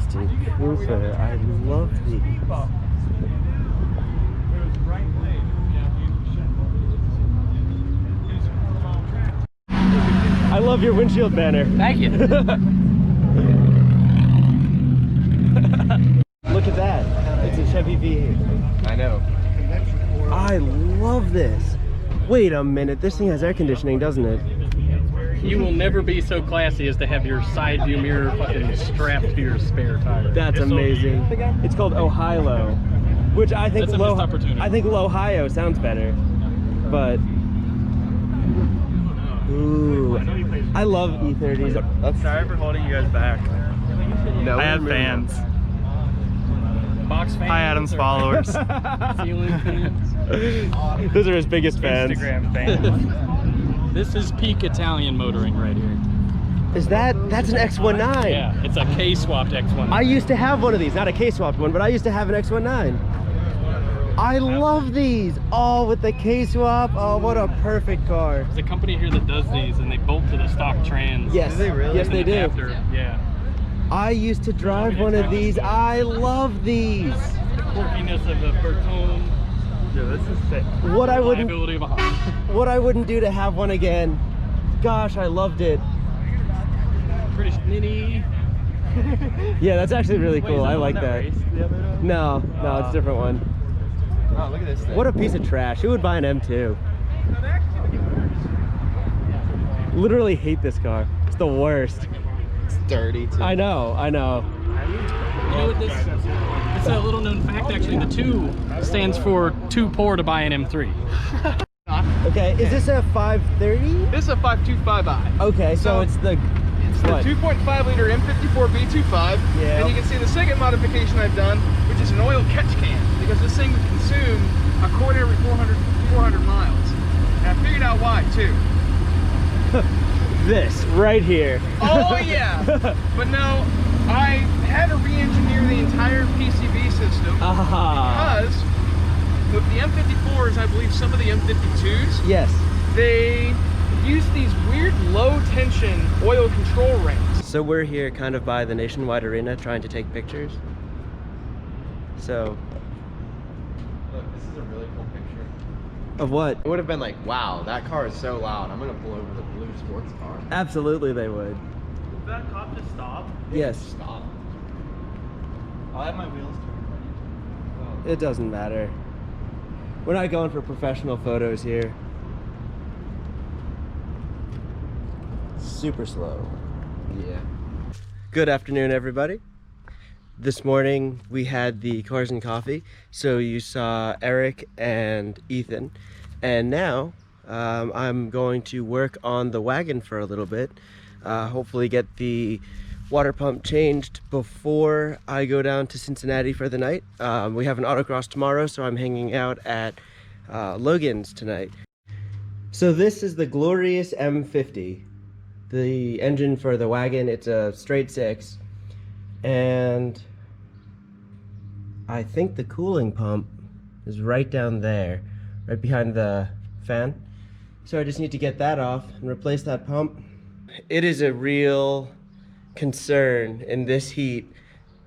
Austin Cooper. I love these. I love your windshield banner. Thank you. Look at that. It's a Chevy V8. I know. I love this. Wait a minute. This thing has air conditioning, doesn't it? You will never be so classy as to have your side view mirror fucking strapped to your spare tire. That's amazing. It's called Ohio, which I think I think Ohio sounds better. But ooh, I love E30s. Sorry for holding you guys back. No, I have fans. Box fans. Hi, Adam's followers. Ceiling fans. Those are his biggest fans. Instagram fans. This is peak Italian motoring right here. Is that's an X19? Yeah, it's a K-swapped X1. I used to have one of these, not a K-swapped one, but I used to have an X19. I love these. Oh, with the K-swap. Oh, what a perfect car. There's a company here that does these, and they bolt to the stock trans. Yes, they really? yes they do. Yeah. I used to drive one of these. I love these. The quirkiness of a Bertone. Yeah, this is sick. What I wouldn't Reliability of a Honda. what I wouldn't do to have one again. Gosh, I loved it. British Mini. Yeah, that's actually really Wait, cool. is I the like one that. raced the other day? No, it's a different one. Oh, look at this thing. What a piece of trash. Who would buy an M2? Literally hate this car. It's the worst. It's dirty too. I know. You know what this? It's a little known fact actually. The 2 stands for too poor to buy an M3. Okay, is this a 530? This is a 525i. Okay, so it's the what? 2.5 liter M54 B25. Yeah. And you can see the second modification I've done, which is an oil catch can, because this thing would consume a quart every 400 miles. And I figured out why too. This right here. Oh yeah. But no, I had to re-engineer the entire PCB system because with the M54s, I believe some of the M52s, Yes. they use these weird low tension oil control rings. So we're here kind of by the Nationwide Arena trying to take pictures. So, Look, this is a really cool picture. of what? It would have been like, wow, that car is so loud. I'm gonna pull over the blue sports car. Absolutely they would. Did that cop just stop? Yes. Stop. I'll have my wheels turned. It doesn't matter. We're not going for professional photos here. Super slow. Yeah. Good afternoon, everybody. This morning we had the Cars and Coffee, so you saw Eric and Ethan, and now I'm going to work on the wagon for a little bit, hopefully get the water pump changed before I go down to Cincinnati for the night. We have an autocross tomorrow, so I'm hanging out at Logan's tonight. So this is the glorious M50. The engine for the wagon, it's a straight 6, and I think the cooling pump is right down there, right behind the fan. So I just need to get that off and replace that pump. It is a real concern in this heat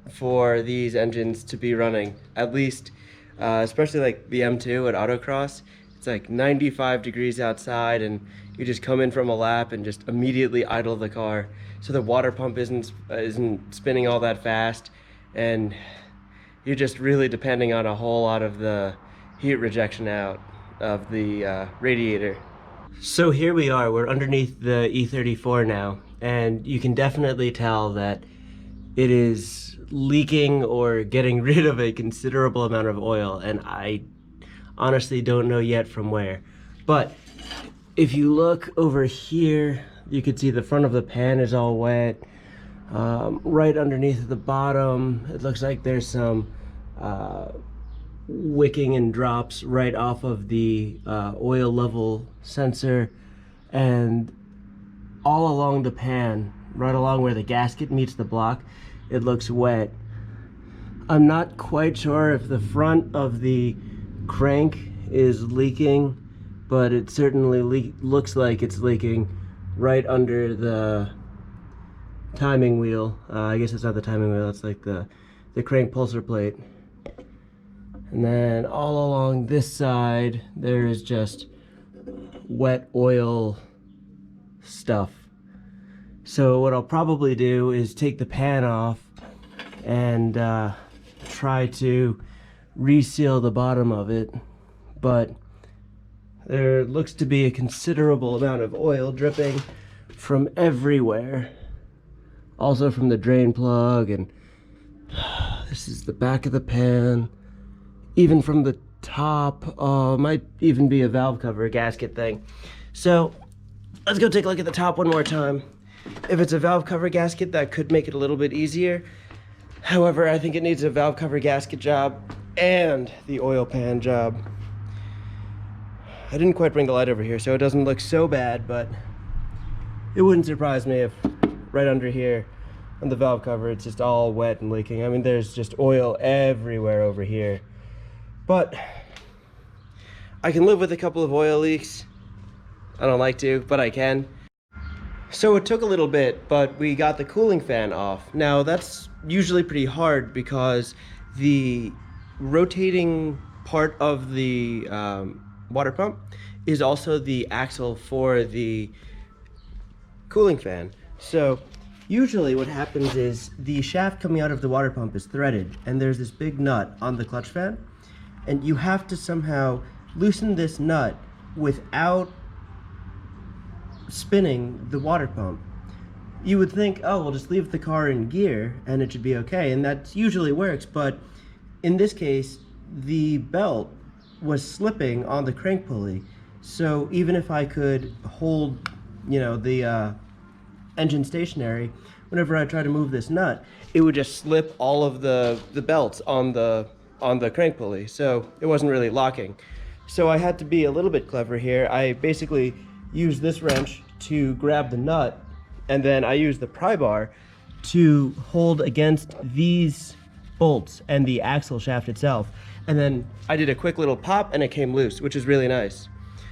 for these engines to be running, at least especially like the M2 at autocross. It's like 95 degrees outside and you just come in from a lap and just immediately idle the car, so the water pump isn't spinning all that fast, and you're just really depending on a whole lot of the heat rejection out of the radiator. So here we are, we're underneath the E34 now, and you can definitely tell that it is leaking or getting rid of a considerable amount of oil, and I honestly don't know yet from where. But if you look over here, you can see the front of the pan is all wet. Right underneath the bottom, it looks like there's some wicking and drops right off of the oil level sensor, and all along the pan, right along where the gasket meets the block, it looks wet. I'm not quite sure if the front of the crank is leaking, but it certainly looks like it's leaking right under the timing wheel. I guess it's not the timing wheel, it's like the crank pulsar plate. And then all along this side, there is just wet oil stuff. So what I'll probably do is take the pan off and try to reseal the bottom of it, but there looks to be a considerable amount of oil dripping from everywhere. Also from the drain plug, and this is the back of the pan. Even from the top, might even be a valve cover, a gasket thing. So let's go take a look at the top one more time. If it's a valve cover gasket, that could make it a little bit easier. However, I think it needs a valve cover gasket job and the oil pan job. I didn't quite bring the light over here, so it doesn't look so bad, but it wouldn't surprise me if right under here on the valve cover, it's just all wet and leaking. I mean, there's just oil everywhere over here. But I can live with a couple of oil leaks. I don't like to, but I can. So it took a little bit, but we got the cooling fan off. Now that's usually pretty hard because the rotating part of the water pump is also the axle for the cooling fan. So usually what happens is the shaft coming out of the water pump is threaded, and there's this big nut on the clutch fan, and you have to somehow loosen this nut without spinning the water pump. You would think, oh, we'll just leave the car in gear and it should be okay, and that usually works, but in this case the belt was slipping on the crank pulley. So even if I could hold, you know, the engine stationary, whenever I try to move this nut, it would just slip all of the belts on the crank pulley, so it wasn't really locking. So I had to be a little bit clever here. I basically used this wrench to grab the nut, and then I used the pry bar to hold against these bolts and the axle shaft itself, and then I did a quick little pop and it came loose, which is really nice.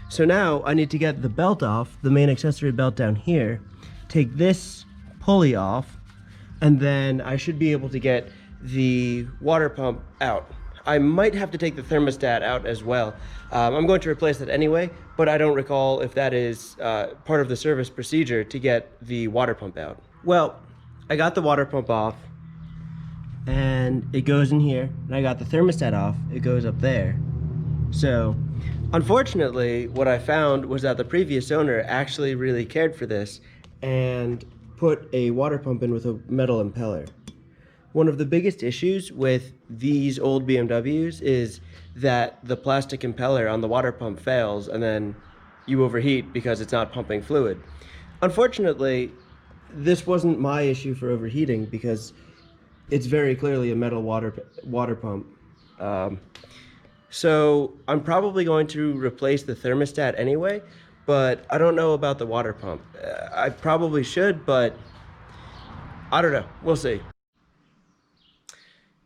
So now I need to get the belt off, the main accessory belt down here, take this pulley off, and then I should be able to get the water pump out. I might have to take the thermostat out as well. I'm going to replace that anyway, but I don't recall if that is part of the service procedure to get the water pump out. Well, I got the water pump off and it goes in here, and I got the thermostat off, it goes up there. So unfortunately, what I found was that the previous owner actually really cared for this and put a water pump in with a metal impeller. One of the biggest issues with these old BMWs is that the plastic impeller on the water pump fails and then you overheat because it's not pumping fluid. Unfortunately, this wasn't my issue for overheating because it's very clearly a metal water pump. So I'm probably going to replace the thermostat anyway, but I don't know about the water pump. I probably should, but I don't know. We'll see.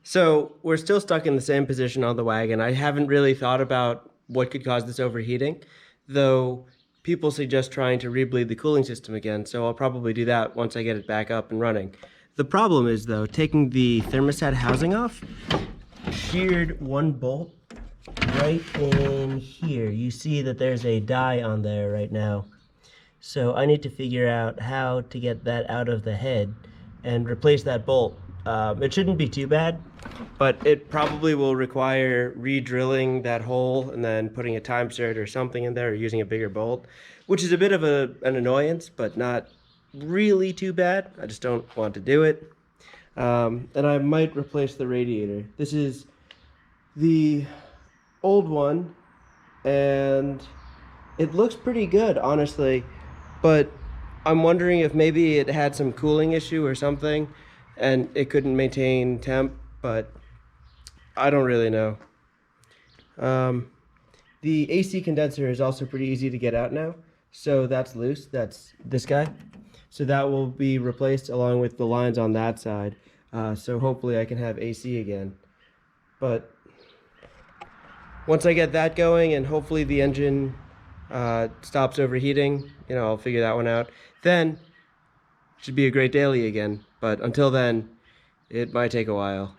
So we're still stuck in the same position on the wagon. I haven't really thought about what could cause this overheating, though people suggest trying to rebleed the cooling system again, so I'll probably do that once I get it back up and running. The problem is, though, taking the thermostat housing off, sheared one bolt right in here. You see that there's a die on there right now. So I need to figure out how to get that out of the head and replace that bolt. It shouldn't be too bad, but it probably will require re-drilling that hole and then putting a time cert or something in there, or using a bigger bolt, which is a bit of an annoyance, but not really too bad. I just don't want to do it. And I might replace the radiator. This is the old one, and it looks pretty good, honestly, but I'm wondering if maybe it had some cooling issue or something and it couldn't maintain temp, but I don't really know. The AC condenser is also pretty easy to get out now, so that's loose. That's this guy, so that will be replaced along with the lines on that side, so hopefully I can have AC again. But once I get that going and hopefully the engine stops overheating, you know, I'll figure that one out. Then should be a great daily again. But until then, it might take a while.